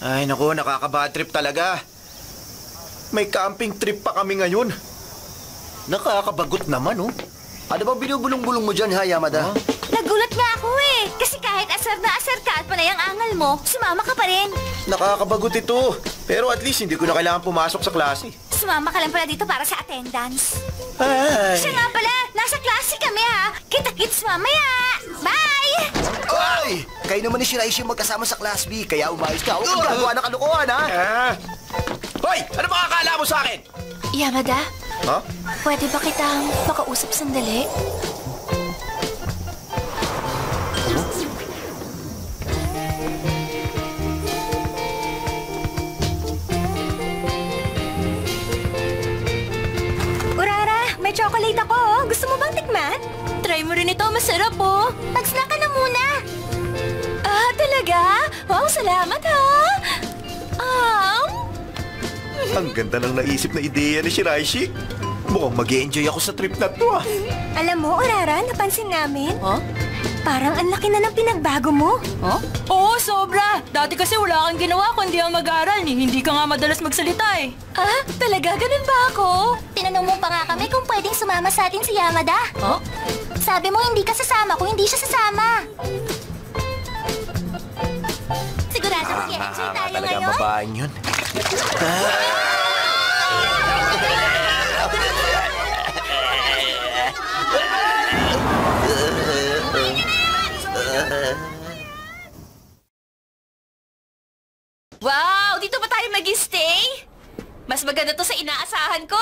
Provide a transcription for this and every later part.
Ay, naku, nakaka-bad trip talaga. May camping trip pa kami ngayon. Nakakabagot naman, oh. Ano bang binubulong-bulong mo dyan, ha, Yamada? Nagulat nga ako eh. Kasi kahit asar na asar ka at panay ang angal mo, sumama ka pa rin. Nakakabagot ito. Pero at least hindi ko na kailangan pumasok sa klase. Sumama ka lang pala dito para sa attendance. Ay! Siya nga pala, nasa klase kami ha. Kita-kits mamaya. Bye! Ay! Kayo naman ni Shiraishi magkasama sa Class B, kaya umayos ka. Huwag kang gagawa ng kalokohan, ha? Hoy! Ano ba akala mo sa akin? Yamada, Ha? pwede ba kitang makausap sandali? Urara, may chocolate ako oh. Gusto mo bang tikman? Try mo rin ito, masarap oh. Mag-snack ka na muna. Ah, talaga? Wow, salamat ha. Ang ganda ng naisip na ideya ni Shiraishi. Mukhang mag-e-enjoy ako sa trip na to, ah. Alam mo, Urara, napansin namin. Huh? Parang ang laki na ng pinagbago mo. Huh? Oo, sobra. Dati kasi wala kang ginawa kundi ang mag-aral. Hindi ka nga madalas magsalita eh. Ah, talaga? Ganun ba ako? Tinanong mo pa nga kami kung pwedeng sumama sa atin si Yamada. Huh? Sabi mo hindi ka sasama kung hindi siya sasama. Sigurado mag-i-enjoy tayo Talaga ang ngayon? babaeng yun. Wow! Dito ba tayo mag-stay? Mas maganda to sa inaasahan ko.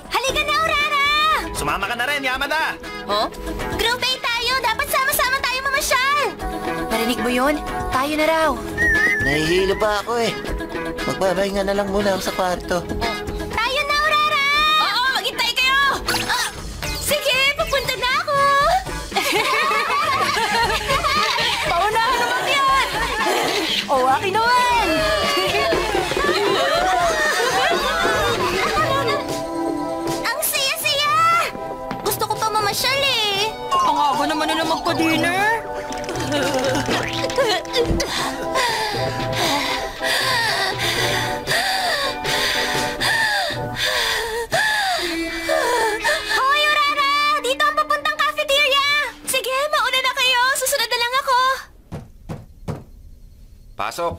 Halika na, Urara! Sumama ka na rin, Yamada! Huh? Group A tayo! Dapat sama-sama tayo mamasyal! Narinig mo yun? Tayo na raw. Nahihilo pa ako, eh. Magpapahinga na lang muna ako sa kwarto. Tayo na, Urara! Oo, maghintay kayo! Sige, papunta na ako! Paunahan naman yan! O, akin naman! Ang saya-saya! Gusto ko pa mamasyal eh! Ang aga naman nila magpa-dinner. Hoy, Urara! Dito ang papuntang cafeteria! Sige, mauna na kayo. Susunod na lang ako. Pasok.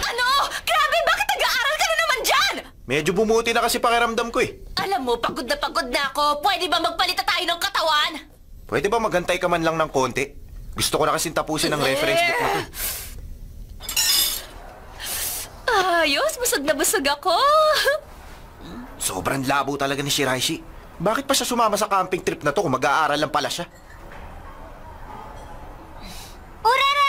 Ano? Grabe, bakit nag-aaral ka na naman dyan? Medyo bumuti na kasi pakiramdam ko, eh. Alam mo, pagod na ako. Pwede ba magpalita tayo ng katawan? Pwede ba magantay ka man lang ng konti? Gusto ko na kasing tapusin ang reference book na to. Ayos, busog na busog ako. Sobrang labo talaga ni Shiraishi. Bakit pa siya sumama sa camping trip na to kung mag-aaral lang pala siya? Urara!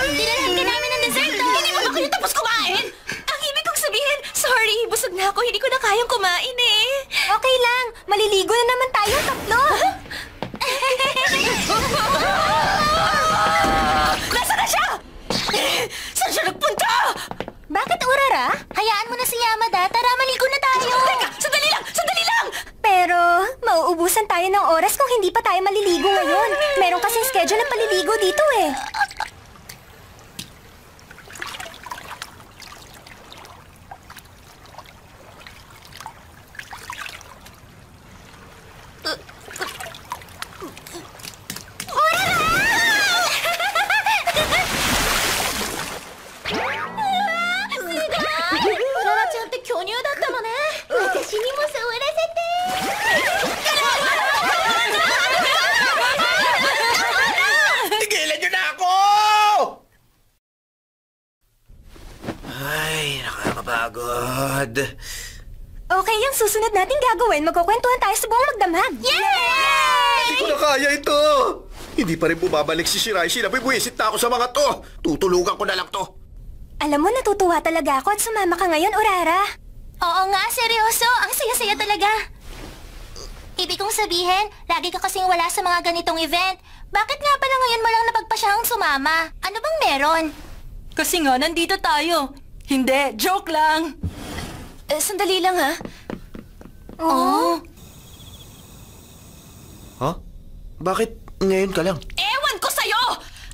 Dinalhan ka namin ng dessert, oh! Hindi pa ba kayo tapos kumain? Ang ibig kong sabihin, sorry, busog na ako. Hindi ko na kayang kumain eh. Okay lang. Maliligo na naman tayo tatlo. Nasaan na siya? Saan siya nagpunta? Bakit, Urara? Hayaan mo na si Yamada. Tara, maligo na tayo. Teka, sandali lang! Sandali lang! Pero, mauubusan tayo ng oras kung hindi pa tayo maliligo ngayon. Meron kasing schedule ng paliligo dito eh. Tigilan niyo na ako! Ay, nakakapagod. Okay, yung susunod natin gagawin, magkukwentuhan tayo sa buong magdamag. Yay! Hindi ko na kaya ito! Hindi pa rin bumabalik si Shiraishi. Nabibwisit na ako sa mga to. Tutulugan ko na lang to. Alam mo, natutuwa talaga ako at sumama ka ngayon, Urara. Oo nga, seryoso. Ang saya-saya talaga. Ibig kong sabihin, lagi ka kasing wala sa mga ganitong event. Bakit nga pala ngayon mo lang napagpasyang sumama? Ano bang meron? Kasi nga, nandito tayo. Hindi, joke lang. Sandali lang ha. Oh? Ha? Bakit Ngayon ka lang. Ewan ko sa'yo!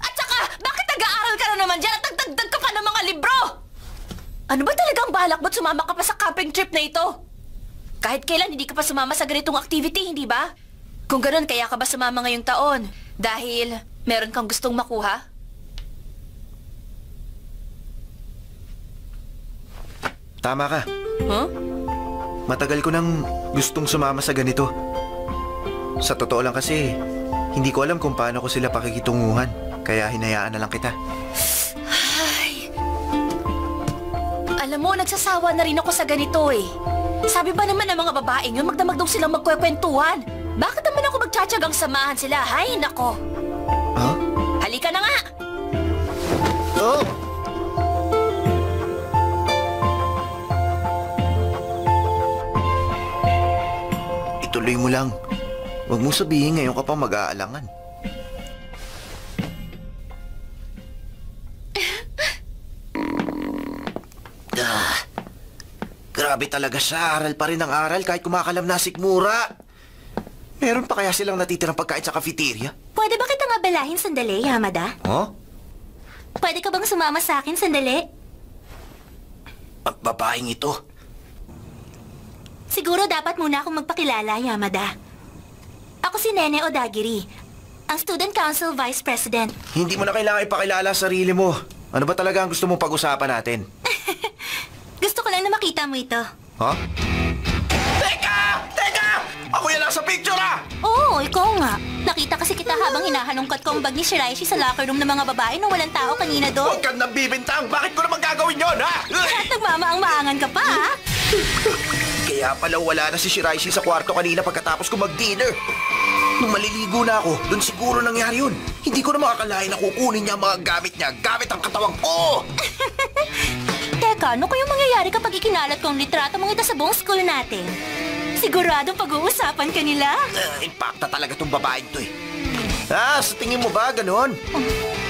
At saka, bakit nag-aaral ka na naman dyan at nagdagdag ka pa ng mga libro? Ano ba talagang balak mo't sumama ka pa sa camping trip na ito? Kahit kailan hindi ka pa sumama sa ganitong activity, hindi ba? Kung gano'n, kaya ka ba sumama ngayong taon? Dahil meron kang gustong makuha? Tama ka. Huh? Matagal ko nang gustong sumama sa ganito. Sa totoo lang kasi, hindi ko alam kung paano ko sila pakikitunguhan. Kaya hinayaan na lang kita. Ay. Alam mo, nagsasawa na rin ako sa ganito eh. Sabi ba naman ng mga babaeng yun, magdamag daw silang magkwekwentuhan. Bakit naman ako magtsatsagang samahan sila? Hay, nako. Huh? Halika na nga! Oh! Ituloy mo lang. Huwag mo sabihin ngayon ka pa mag-aalangan. Grabe talaga siya. Aral pa rin ang aral kahit kumakalam na sikmura. Meron pa kaya silang natitirang pagkain sa cafeteria? Pwede ba kitang abalahin sandali, Yamada? Huh? Pwede ka bang sumama sa akin sandali? Ang babaeng ito. Siguro dapat muna akong magpakilala, Yamada. Ako si Nene Odagiri, ang Student Council Vice President. Hindi mo na kailangan ipakilala ang sarili mo. Ano ba talaga ang gusto mong pag-usapan natin? Gusto ko lang na makita mo ito. Ha? Teka! Teka! Ako yan lang sa picture, ah! Oo, ikaw nga. Nakita kasi kita habang hinahalongkat ko ang bag ni Shiraishi sa locker room ng mga babae nung walang tao kanina doon. Huwag kang nabibintang! Bakit ko naman gagawin yun, ha? At nagmamaang-maangan ka pa, ha? Kaya pala wala na si Shiraishi sa kwarto kanina pagkatapos ko mag-dinner. Nung maliligo na ako, doon siguro nangyari yun. Hindi ko na makakalain na kukunin niya ang mga gamit niya gamit ang katawang ko. Teka, ano kayong mangyayari kapag ikinalat ko ang litrato mong ito sa buong school natin? Siguradong pag-uusapan ka nila. Impacta talaga tong babaeng to eh. Sa tingin mo ba ganon?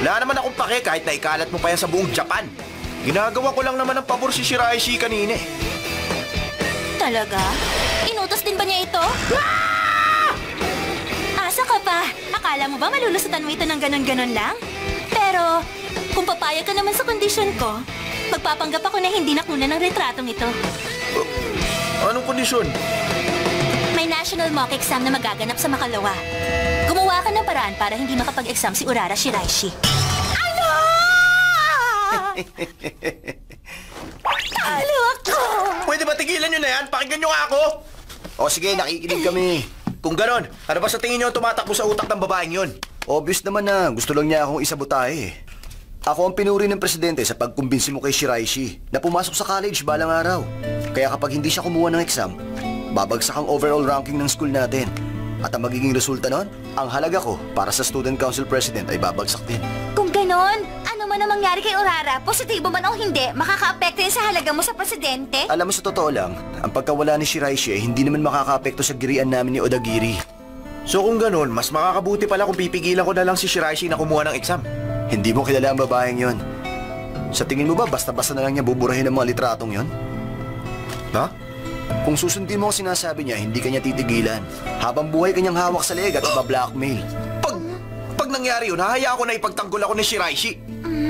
Wala naman akong pake kahit na ikalat mo pa yan sa buong Japan. Ginagawa ko lang naman ang pabor si Shiraishi kanina eh. Talaga? Inutos din ba niya ito? Asa ka pa? Akala mo ba malulusutan mo ito ng ganon-ganon lang? Pero, kung papayag ka naman sa kondisyon ko, magpapanggap ako na hindi nakunan ng retratong ito. Anong kondisyon? May national mock exam na magaganap sa Makalawa. Gumawa ka ng paraan para hindi makapag-exam si Urara Shiraishi. Ano? Talo ako! Pwede ba tigilan nyo na yan? Pakinggan nyo nga ako! O sige, nakikinig kami. Kung ganon, ano ba sa tingin nyo ang tumatakbo sa utak ng babaeng yun? Obvious naman na gusto lang niya akong isabotahe eh. Ako ang pinuri ng presidente sa pagkumbinsi mo kay Shiraishi na pumasok sa college balang araw. Kaya kapag hindi siya kumuha ng exam, babagsak ang overall ranking ng school natin. At ang magiging resulta nun, ang halaga ko para sa student council president ay babagsak din. Kung ganon, ano man ang mangyari kay Urara, positibo man o hindi, makaka-apekto yun sa halaga mo sa presidente? Alam mo sa totoo lang, ang pagkawala ni Shiraishi ay hindi naman makaka-apekto sa girian namin ni Odagiri. So kung ganon, mas makakabuti pala kung pipigilan ko na lang si Shiraishi na kumuha ng exam. Hindi mo kilala ang babaeng yon. Sa tingin mo ba basta-basta na lang niya buburahin ang mga litratong yon? Ha? Kung susundin mo ang sinasabi niya, hindi kanya titigilan. Habang buhay kanyang hawak sa leg at iba-blackmail. Pag nangyari yun, hahayaan ko na ipagtanggol ako ni Shiraishi.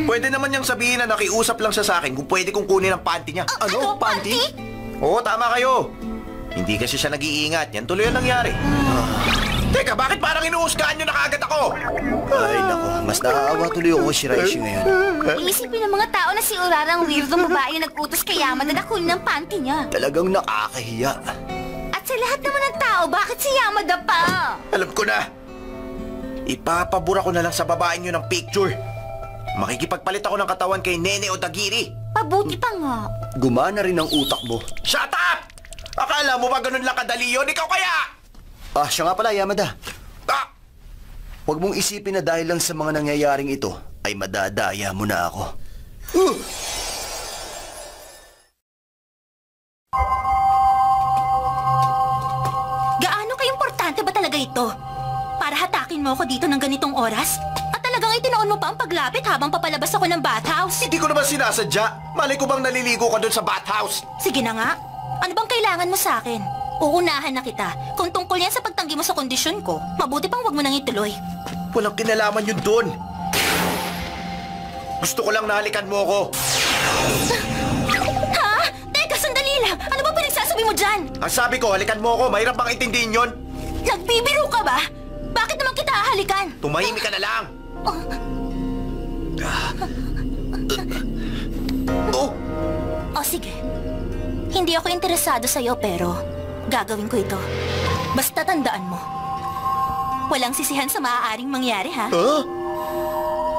Pwede naman niyang sabihin na nakiusap lang siya sa akin kung pwede kong kunin ang panty niya. Ano? Panty? Oo, tama kayo. Hindi kasi siya nag-iingat. Yan tuloy ang nangyari. Teka, bakit parang inuusgahan niyo na kaagad ako? Ay, nako. Mas naaawa tuloy ako kay Shiraishi ngayon. Iisipin ng mga tao na si Urara ang weirdong babae na nag-utos kay Yamada na kunin ang panty niya. Talagang nakakahiya. At sa lahat naman ng tao, bakit si Yamada pa? Alam ko na. Ipapabura ko na lang sa babaeng yun ng picture. Makikipagpalit ako ng katawan kay Nene Odagiri. Pabuti pa nga. Gumana rin ang utak mo. Shut up! Akala mo ba ganun lang kadali yun? Ikaw kaya? Siya nga pala, Yamada. Ah! Huwag mong isipin na dahil lang sa mga nangyayaring ito, ay madadaya mo na ako. Gaano ka-importante ba talaga ito? Para hatakin mo ako dito ng ganitong oras? At talagang itinoon mo pa ang paglapit habang papalabas ako ng bathhouse? Hindi ko naman sinasadya. Malay ko bang naliligo ka doon sa bathhouse? Sige na nga. Ano bang kailangan mo sa akin? Uunahan na kita. Kung tungkol yan sa pagtanggi mo sa kondisyon ko, mabuti pang wag mo nang ituloy. Walang kinalaman yun doon. Gusto ko lang nahalikan mo ko. Ha? Teka, sandali lang. Ano ba pinagsasabi mo dyan? Ang sabi ko, halikan mo ko. Mahirap bang intindihin yun? Nagbibiro ka ba? Bakit naman kita hahalikan? Tumahimik ka na lang. Oh, O sige. Hindi ako interesado sa'yo pero gagawin ko ito. Basta tandaan mo. Walang sisihan sa maaaring mangyari, ha? huh?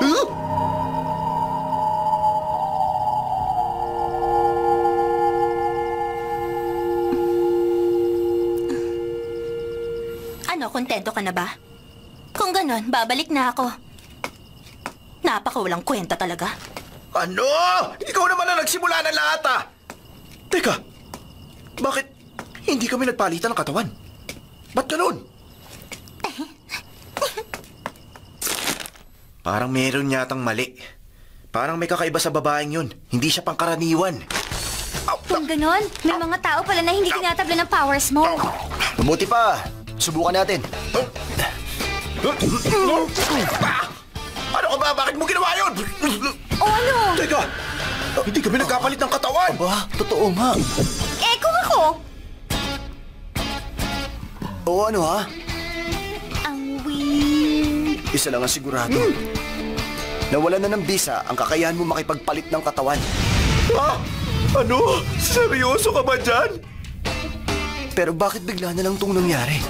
Huh? Ano, kontento ka na ba? Kung ganon, babalik na ako. Napakawalang kwenta talaga. Ano? Ikaw naman ang nagsimula ng lahat, ah! Teka, bakit hindi kami nagpalitan ng katawan? Ba't ganun? Parang meron yatang mali. Parang may kakaiba sa babaeng yun. Hindi siya pangkaraniwan. Kung ganon, may mga tao pala na hindi tinatabla ng powers mo. Mabuti pa. Subukan natin. Ano ka ba? Bakit mo ginawa yun? O ano? Teka, hindi kami nagkapalit ng katawan. Ba, totoo nga. Eh, kung ako? Oo, ano ha? Ang weird. Isa lang ang sigurado. Nawala na ng bisa ang kakayahan mo makipagpalit ng katawan. Ha? Ano? Seryoso ka ba dyan? Pero bakit bigla na lang itong nangyari?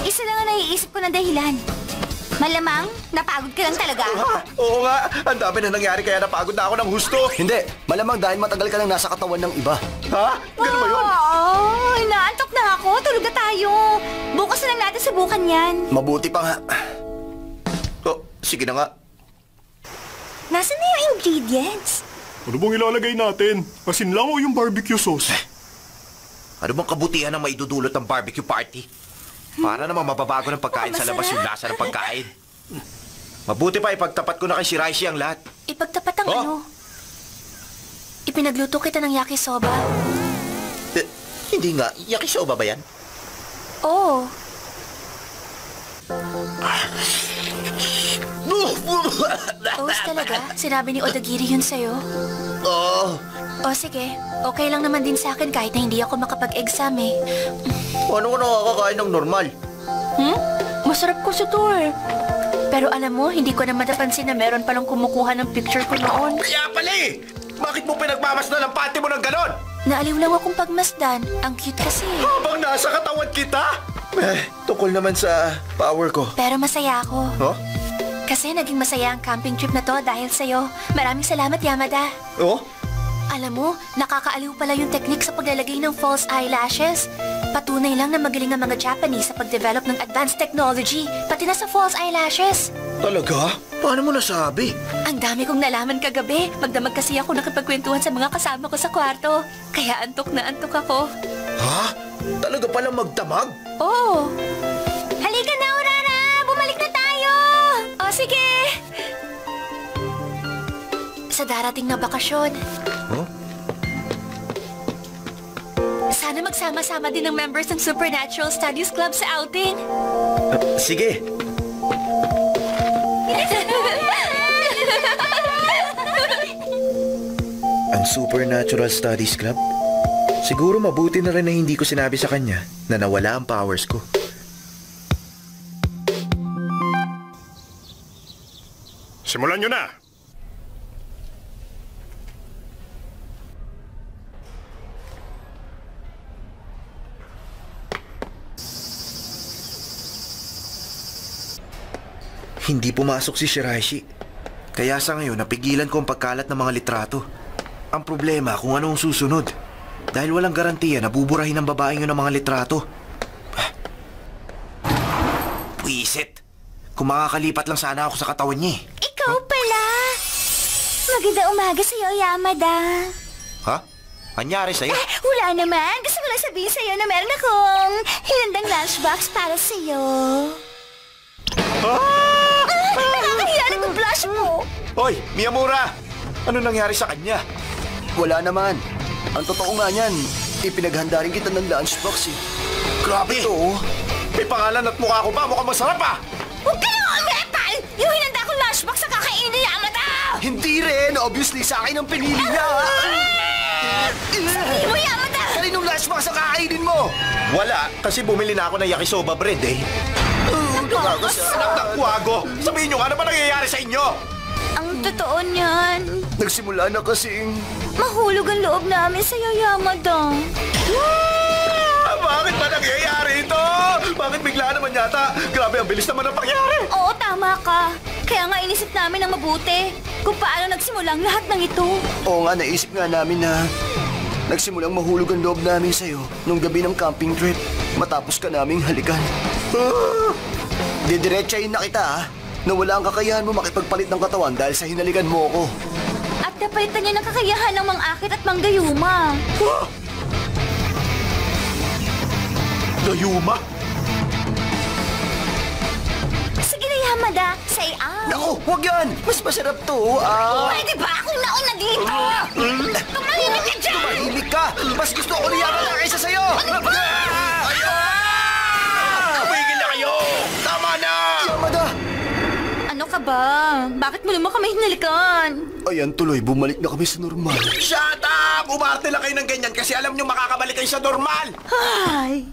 Isa lang ang naiisip ko na dahilan. Malamang, napagod ka lang talaga. Oo nga, ang dami na nangyari kaya napagod na ako ng husto. Hindi, malamang dahil matagal ka lang nasa katawan ng iba. Ha? Ganun ba yun? Oo, inaantok na ako. Tulog na tayo. Bukas na lang natin subukan yan. Mabuti pa nga. Oh, sige na nga. Nasaan na yung ingredients? Ano bang ilalagay natin? Asin lang o yung barbecue sauce? Ano bang kabutihan ng maidudulot ng barbecue party? Para namang mababago ng pagkain sa labas yung lasa ng pagkain. Mabuti pa ipagtapat ko na kay Shiraishi ang lahat. Ipagtapat ang Oh? ano? Ipinagluto kita ng yakisoba. Hindi nga, yakisoba ba yan? Oo. Toast talaga? Sinabi ni Odagiri yun sa'yo? Oh, O sige, okay lang naman din sa akin kahit na hindi ako makapag-exam eh. paano ko nakakakain ng normal? Masarap ko sa to eh. Pero alam mo, hindi ko naman napansin na meron palang kumukuha ng picture ko noon. Kaya pala eh! Bakit mo pinagmamasdan ang panty mo ng ganon? Naaliw lang akong pagmasdan. Ang cute kasi. Habang nasa katawan kita? Tungkol naman sa power ko. Pero masaya ako. Oh? Kasi naging masaya ang camping trip na to dahil sa'yo. Maraming salamat, Yamada. Oh? Alam mo, nakakaaliw pala yung technique sa paglalagay ng false eyelashes. Patunay lang na magaling ang mga Japanese sa pag-develop ng advanced technology, pati na sa false eyelashes. Talaga? Paano mo nasabi? Ang dami kong nalaman kagabi. Magdamag kasi ako nakipagkwentuhan sa mga kasama ko sa kwarto. Kaya antok na antok ako. Ha? Talaga palang magdamag? Oh! Halika na, Urara! Bumalik na tayo! O, sige! Sa darating na bakasyon, Huh? sana magsama-sama din ng members ng Supernatural Studies Club sa outing. Sige. Ang Supernatural Studies Club? Siguro mabuti na rin na hindi ko sinabi sa kanya na nawala ang powers ko. Simulan nyo na! Hindi pumasok si Shiraishi. Kaya sa ngayon, napigilan ko ang pagkalat ng mga litrato. Ang problema kung ano ang susunod. Dahil walang garantiya na buburahin ng babaeng yun ang mga litrato. Puisit. Kung makakalipat lang sana ako sa katawan niya eh. Ikaw pala! Maganda umaga sa'yo, Yamada. Ha? Anyari sa'yo? Wala naman. Gusto ko lang sabihin sa'yo na meron akong hinandang lunchbox para sa'yo. Nakakahiya na itong blush mo. Hoy, Miyamura! Ano nangyari sa kanya? Wala naman. Ang totoo nga niyan, Ipinaghanda rin kita ng lunchbox eh. Grabe to. May pangalan at mukha ko pa. Mukhang masarap ah. Huwag ka lang umepal! Yung hinanda kong lunchbox sa kakainin ni Yamada! Hindi rin. Obviously, sa akin ang pinili niya. Sabihin mo, Yamada! Kaninong lunchbox ang kakainin mo? Wala, kasi bumili na ako ng yakisoba bread eh. Anak ng kuwago, sabihin nyo nga, ano ba nangyayari sa inyo? Ang totoo niyan, Nagsimula na kasing... mahulog ang loob namin sa Yamada. Bakit ba nangyayari ito? Bakit bigla naman yata? Grabe, ang bilis naman ang pangyari. Oo, tama ka. Kaya nga inisip namin ng mabuti kung paano nagsimula ang lahat ng ito. Oo nga, naisip nga namin na... Nagsimulang mahulog ang loob namin sa'yo nung gabi ng camping trip matapos ka naming halikan. Didiretsahin na kita ha, na wala ang kakayahan mo makipagpalit ng katawan dahil sa hinalikan mo ako. At napalitan niya ng kakayahan ng mang-akit at manggayuma. Gayuma? Sige na, Yamada. Say Naku, huwag yan! Mas masarap to, Pwede ba akong nauna dito? Tumahimik ka dyan! Tumahimik ka! Mas gusto ko niya ka kaysa sa'yo! Tumigil na kayo! Tama na! Yamada! Ano ka ba? Bakit mo naman kami hinalikan? Ayan tuloy, bumalik na kami sa normal. Shut up! Umarte lang kayo ng ganyan kasi alam nyo makakabalik kayo sa normal! Ay,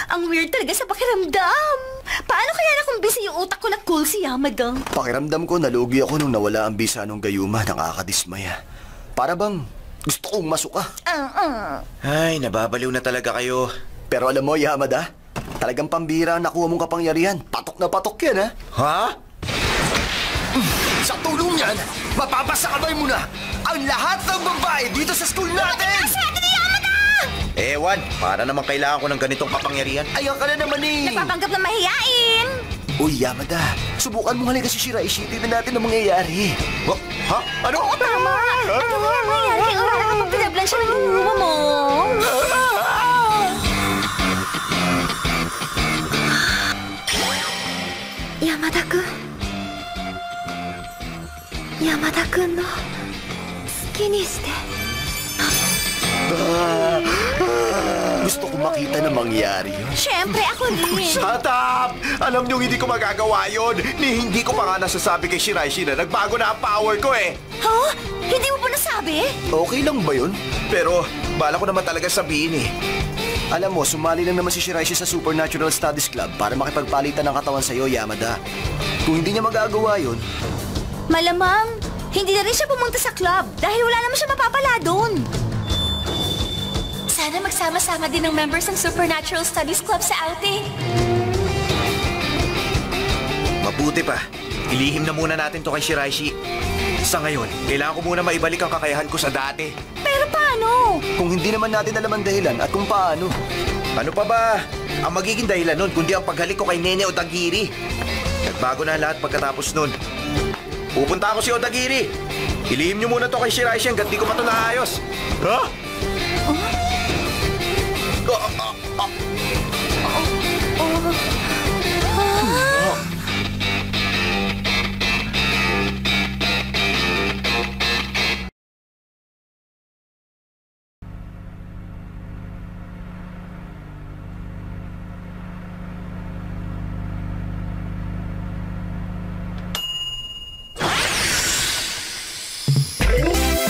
ang weird talaga sa pakiramdam. Paano kaya na kung busy yung utak ko na cool si Yamada? Pakiramdam ko, nalugi ako nung nawala ang bisa nung gayuma, nakakadismaya. Para bang gusto kong masuka. Ay, nababaliw na talaga kayo. Pero alam mo, Yamada, talagang pambira ang nakuha mong kapangyarihan. Patok na patok yan, ha? Ha? Sa tulong yan, mapapasakabay mo na ang lahat ng babae dito sa school natin! Ewan, para naman kailangan ko ng ganitong kapangyarihan. Ayaw ka na naman eh! Napapanggap na mahiyain. Uy, Yamada, subukan mo halika si Shiraishi. Tignan natin ang mangyayari. Ha? Ano? Oo, tama. Ano nga ang nangyari kay Urara kapag pinablan siya ng luma mo? Yamada-kun. Yamada-kun no suki ni shite. Gusto ko makita na mangyari yun. Siyempre, ako rin. Shut up! Alam niyo hindi ko magagawa yun. Ni hindi ko pa nga nasasabi kay Shiraishi na nagbago na ang power ko eh. Ha? Hindi mo pa nasabi? Okay lang ba yun? Pero bala ko naman talaga sabihin eh. Alam mo, sumali lang naman si Shiraishi sa Supernatural Studies Club para makipagpalitan ng katawan sa'yo, Yamada. Kung hindi niya magagawa yun, Malamang, hindi na rin siya pumunta sa club dahil wala naman siya mapapala doon. Sana magsama-sama din ng members ng Supernatural Studies Club sa outing. Mabuti pa. Ilihim na muna natin to kay Shiraishi. Sa ngayon, kailangan ko muna maibalik ang kakayahan ko sa dati. Pero paano? kung hindi naman natin alam ang dahilan at kung paano. Ano pa ba? Ang magiging dahilan nun kundi ang paghalik ko kay Nene Odagiri. Nagbago na lahat pagkatapos nun. Pupunta ako si Odagiri. Ilihim niyo muna to kay Shiraishi hanggat di ko pa to naayos. Ha?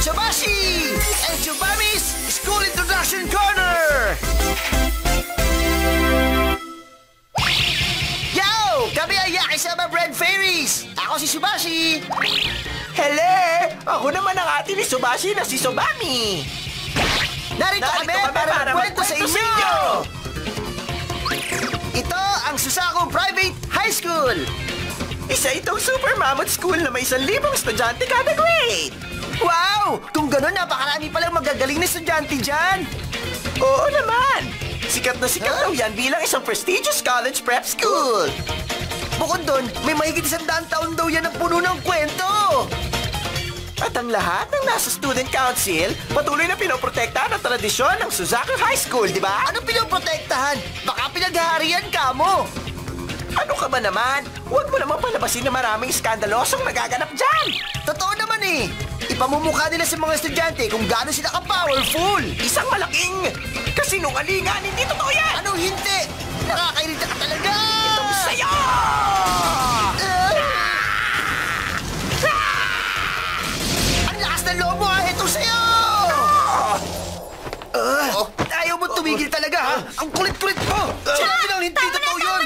Shabashi! And Chubami's School Introduction Corner! Yo! Kami ang Yakisama Bread Fairies! Ako si Subashi! Hele! Ako naman ang ate ni Subashi na si Subami! Narito kami para magkwento sa inyo! Ito ang Susaku Private High School! Isa itong super mammoth school na may 1,000 estudyante kada grade! Wow! Kung gano'n, napakarami palang magagaling na estudyante dyan! Oo naman! Sikat na sikat daw yan bilang isang prestigious college prep school! Bukod doon, may mahigit 100 taon daw yan ang puno ng kwento! At ang lahat ng nasa student council, patuloy na pinoprotektahan ang tradisyon ng Suzaku High School, di ba? Ano pinoprotektahan? Baka pinaghaharian ka mo! Ano ka ba naman? Huwag mo naman palabasin na maraming skandalosong nagaganap dyan! Totoo naman eh! Ipamumukha nila sa mga estudyante kung gaano sila ka-powerful. Isang malaking kasinungalingan. Hindi totoo yan! Anong hindi? Nakakairita ka talaga! Itong sayo! Ang lakas ng loob mo, ha? Ito sa'yo! Ayaw mo tumigil talaga, ha? Ang kulit-kulit mo! Sabi lang, hindi totoo yun!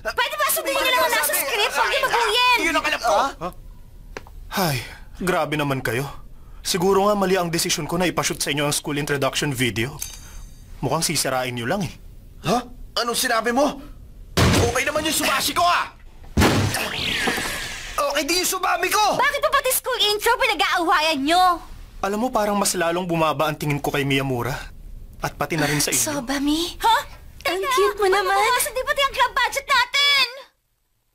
Pwede ba sundin niyo lang ang nasa script? Huwag niyo baguhin! Yun ang alam ko! Ay, grabe naman kayo. Siguro nga mali ang desisyon ko na ipashoot sa inyo ang school introduction video. Mukhang sisirain nyo lang eh. Ha? Anong sinabi mo? Okay naman yung sumashi ko, ah! Okay din yung sumami ko! Bakit pa pati school intro pinag-aawayan niyo? Alam mo, parang mas lalong bumaba ang tingin ko kay Miyamura. At pati na rin sa inyo. Sobami? Ha? Ang cute mo naman. Hindi pati ang club budget natin!